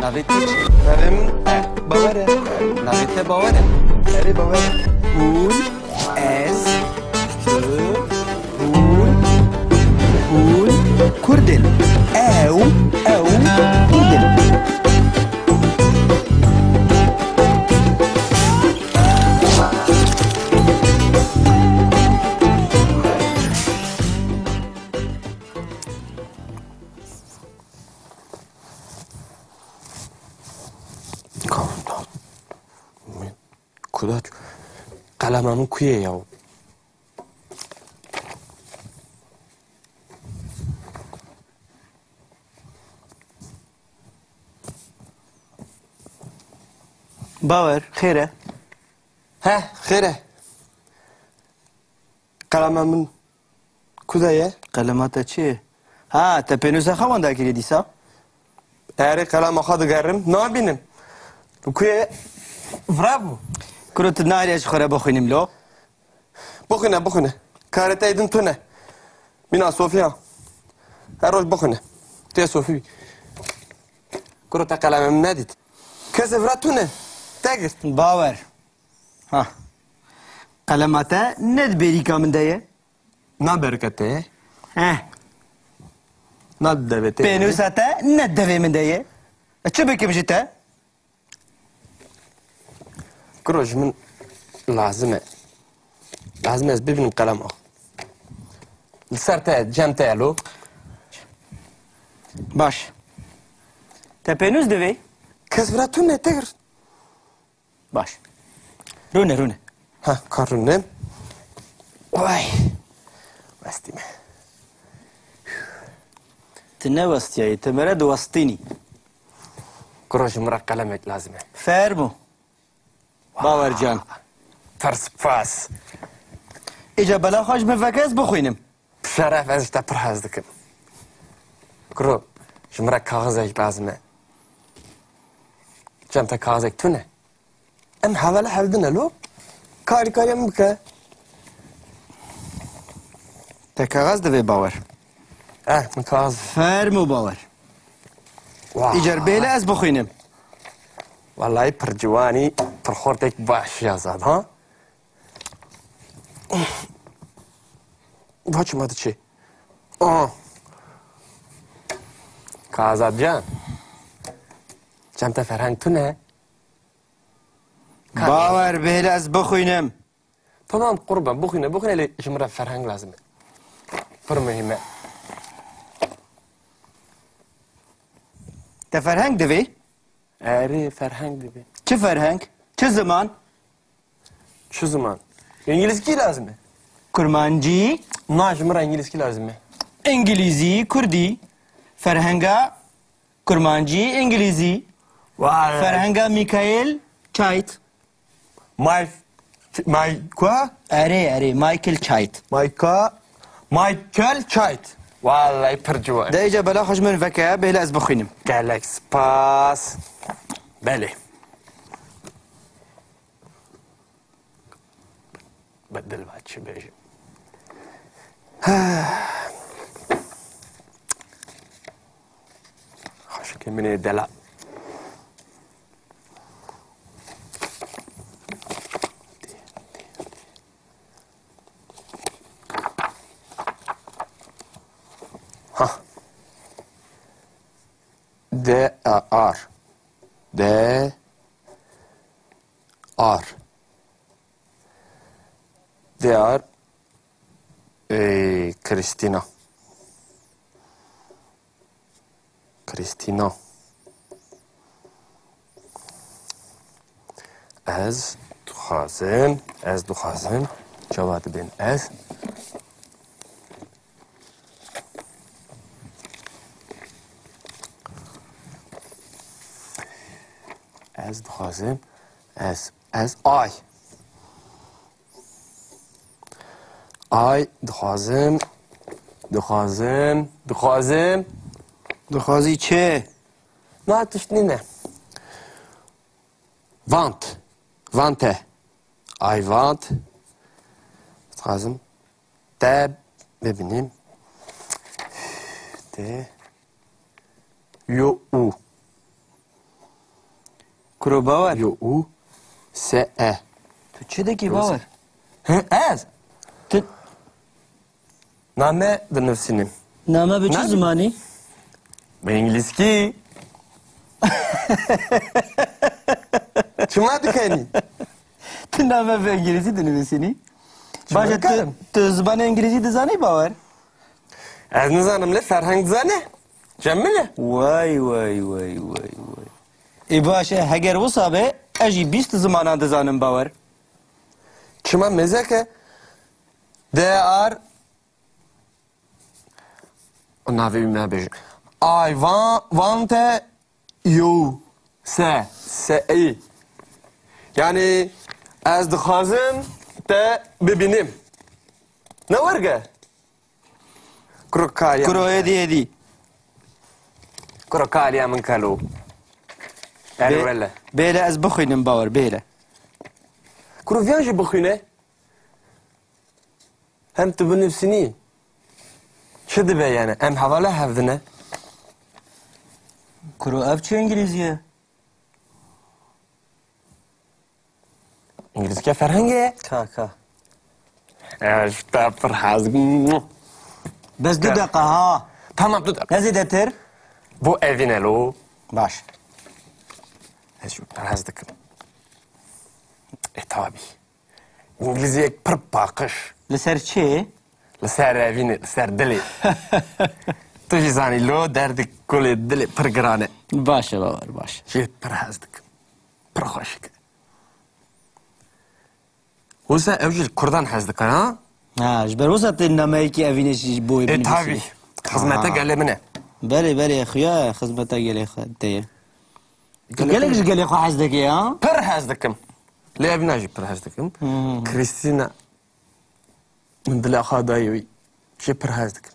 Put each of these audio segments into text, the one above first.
نویت چی؟ نویم باوره. نویت باوره. اره باوره. هون از هون کردن. او کردن. کداچ قلممون کویه یا باور خیره. ها خیره قلممون کدایه قلمات چیه؟ ها تا پنوزه خوان دا کردی سا؟ اره قلم خود گرم نبینم کویه فرابو کروت ناریش خوره بخونیم لو. بخونه کارت ایدن تو نه مینا صوفیا هر روز بخونه تو صوفی کرو تا قلمم ندید کسی فرات تو نه تگرت باور. ها قلمات ند بری کامن دایه؟ نه برکته ها نه دوته پنوزه ند دوی من دایه؟ چه بکم جیته؟ کروش من لازمه از ببینم قلم آخ لسر تا جمع تا لو باش. تا پنوز دوی؟ کسی فرات تو نه تگرت باش. رونه. ها کارونم وای وستیمه تنه وستیایی تمره دوستینی. کروش مرا قلمت لازمه فرمو. باور جان. فرسپاس ایجا بلا خوش مفکس بخوینم. شرف ازش تا پرهاز دکم کرو شمرا کاغذش لازمه جمع تا کاغذک تو نه ام حواله حولدنه لو کاری هم بکه تا کاغذ دوی باور. من کاغذ فرمو باور. ایجار بیله از بخوینم. والله پر جوانی پر خورتک باش یازاد ها باچ اومده چی؟ کازاد جان جمع تا فرهنگ تو نه باور بیله از بخوینم. تمام قربان بخونه لی شمرا فرهنگ لازمه پر مهمه تا فرهنگ دوی؟ اره فرهنگ دیگه چه فرهنگ؟ چه زمان؟ چه زمان؟ انگلیسی لازمه کرمانجی؟ نه شمرا انگلیسی لازمه انگلیزی کردی؟ فرهنگا کرمانجی انگلیزی؟ فرهنگا میکایل چایت. اره مایکل چایت. مایکل چایت والله پر جوانی دا ایجا بلا خوش من فکه بیله از بخوینم. گلک سپاس بله بدل بچه بیجم خوش که منی دلا They are Christina. از دخازن جواد بین از دخازن از آی دخوازی چه؟ نه تشنینه وانته I want دخوازم ده ببینیم ده یو او کرو باور Yo u. Se e. تو چه دکی باور He ez. تو Name de nefsinim. نامه به چه نه. زمانی Be İngilizki. Çuma dikeni. تو نامه به انگلیسی دنویسینی باشه کردم. تو زبان انگلیسی دزانی باور Ez nizanım le Ferhang zane. Cemmile. وای وای وای وای وای ای باشه هگر وصابه اجی 20 زمانان دزانم باور Çuma mezeke. They are. O nave ümne bej. I want you. Se i. Yani ez dixwazim te bibînim. Ne werge? Kurokariya. کرو هدی هدی Kurokariya min kelo. Erwele. بیله از بخوینم باور بیله Kuru viyan jî bixwîne. Hem tu binivîsinî. Çi dibe yani? Em hevale hevdine. کرو اف چه انگلیزیه İngilizce ferhenge. کا کا İşte perhaz. بس دو دقیقه ها Tamam dur. نزیده تر Bu evin elo. باش Ez şu perhaz dikim. Tabi. İngilizce pır pakış. لسر چه Li ser evini, li ser dilê. Tu jî zanî lo derdik kulê dilê pir giran e. باشه باور باشه Jê pir hez dikim. Pir xweşik e. Wisa ew jî li Kurdan hez dikin ha? ها جبر وسط نامه کی اوینشی بوی Tabi. Xizmete gelê min e. بله بله خویا خدمتا گلی خود دیه گلک گلی خو حز دکی ها Pir hez dikim. Lê evina jî pir hez dikim. Kristina min dilê xwe dayê wî. Jê pir hez dikim.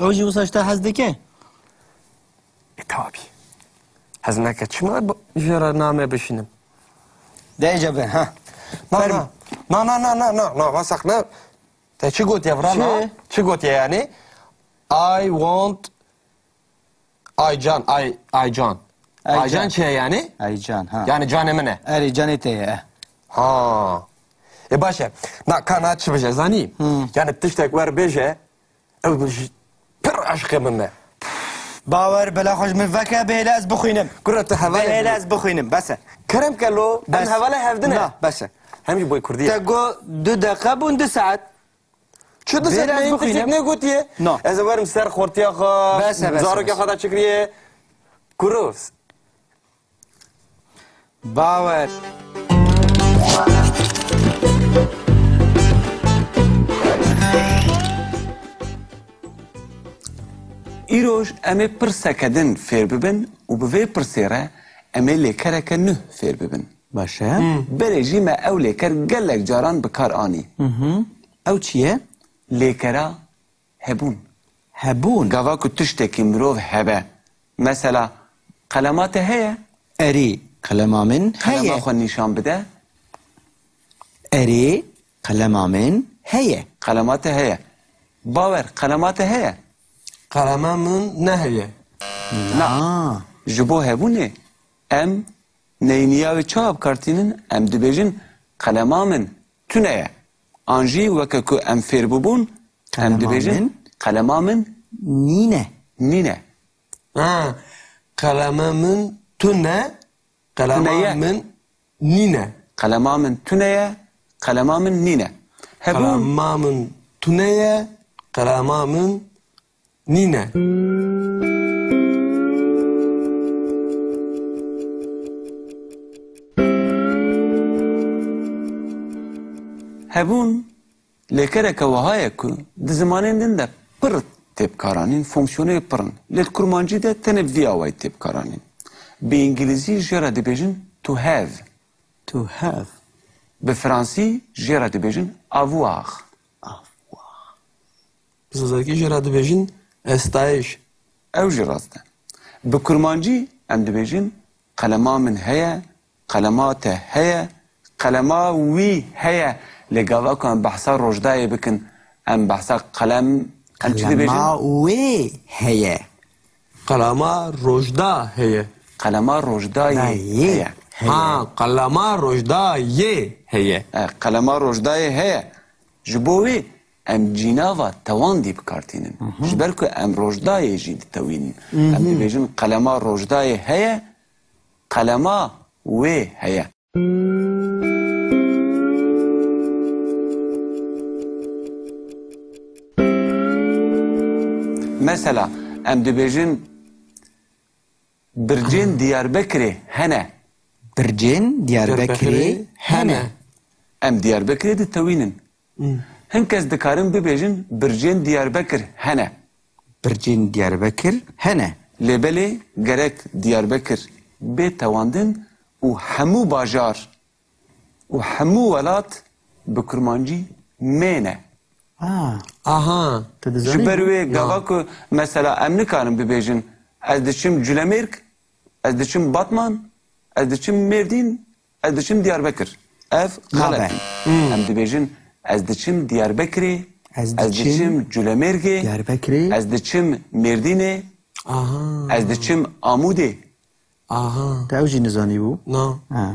او جی وساشتا حز دکی Tabi. Hez neke çima jê re name bişînim. ده جبه ها Na, vasak ne? Te çi gotiye vrana? Çi? Çi gotiye yani? I want Aycan. Aycan. Aycan çiye yani? ایجان ها Yani can emine. اری جانی تیه Ha. Başa. Na kana çi beje zani? Yani tiştek ver beje. Ev beje. Pir aşkı minne. باور بلا خوش من فکر بیله از بخوینم Kurat havale. بیله از بخوینم بس Kerem kelo. Ben بس havale hevdine. نه بس Hem ji boy Kurdiye. تگو دو دقیقه بون دو ساعت Çi de Biraz sen bakayım. tiştek ne gotiye? No. Ez varım ser xortiya xa. Bes. Zarok ya da çikriye. Kurus. باور ایروش امی پرسکدن فیر ببن و به وی پرسیره امی لیکرک نه فیر ببن باشه بله جیمه او لیکر گلک جاران بکار آنی او چیه؟ لیکرا هبون هبون گاوا که تشتکی مروف هبه مثلا قلمات هیه اری قلما من قلما هیه خو نشان بده اری قلما من هیه قلمات هیه باور قلمات هیه Kalemamın nehye. آه جبو هبونه ام نینیا و چاب کارتینن ام دبیجن قلمامن تونه آنجی وککو ام فیر ببون ام دبیجن قلمامن نینه نینه Ha. Kalemamın tüne. Kalemamın nine. قلمامن تونه قلمامن نینه هبون Kalemamın tüneye. Kalemamın nine. هبون لیکره که وهایه که ده زمانین دن ده پر تبکارانین فونکسیونه پرن لیت کرمانجی ده تنه ویاوی تبکارانین به انگلیزی جرا دبیجن to have to have به فرانسی جرا دبیجن avoir Biz özellikle jeradı bejin estayiş. او جرازده به کرمانجی ام دبیجن قلما من هيا قلمات هيا قلما وي هيا لقاوا كان بحثا رجداي بكن ام بحثا قلم ام چی دبیجن قلما وی هیه Kalama rojda heye. قلما رجداي هیه Ha, kalama rojdaye heye. Kalema rojdayê heye. Ji bo wê em cînava tewan dî bikartînin. Ji ber ku em rojdayê jî ditewînin. Em dibêjin kalema rojdayê heye, kalema wê heye. Mesela em dibêjin bircên Diyarbekirê hene. Bircên Diyarbekirê hene. Em Diyarbekirê ditewînin. Hin kes dikarin bibêjin bircên Diyarbekir hene. Bircên Diyarbekir hene. Lêbelê gerek Diyarbekir bê tewandin û hemû bajar û hemû welat bi kurmancî mêne. Aha. Ji ber wê gava ku mesela em nikarin bibêjin ez diçim Culemêrk, ez diçim Batman, ez diçim Mêrdîn, ez diçim Diyarbekir. Ev xelet. Em dibêjin ez diçim Diyarbekirê, Ez ez diçim diçim Culemêrgê, Diyarbekirê, ez diçim Mêrdînê, Aha. ez diçim Amûdê. Aha. Te ew jî nizanî bû. No. Ha.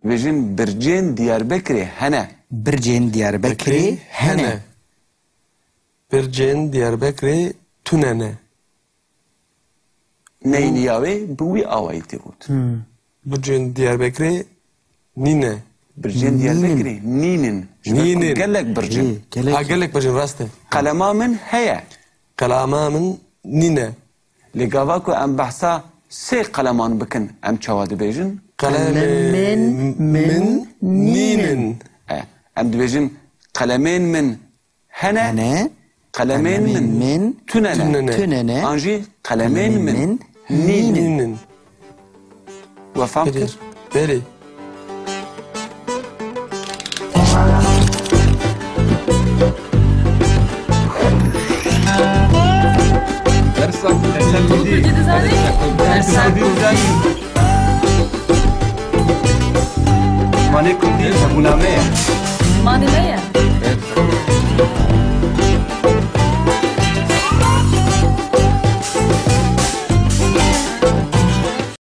Dibêjin bircên Diyarbekirê hene. Bircên Diyarbekirê hene. Bircên Diyarbekirê tunene. Neyniya wê bi wî awayî tê got. Bircên Diyarbekirê nîne. Bircên Diyarbekirê nînin. Ji ber ku Nînin. gelek bircin. Ha gelek bircên rast e. Qalema min heye. Kalama min nîne. Lê gava ku em behsa sê qeleman bikin em çawa dibêjin? Kalemên min nînin. Em dibêjin qalemên min hene, Hene. qalemên min tunene. Tunene. An jî qalemên min nînin. Nînin. Wefam Beri. kir? Beri. مانه کردی زبونامه مانه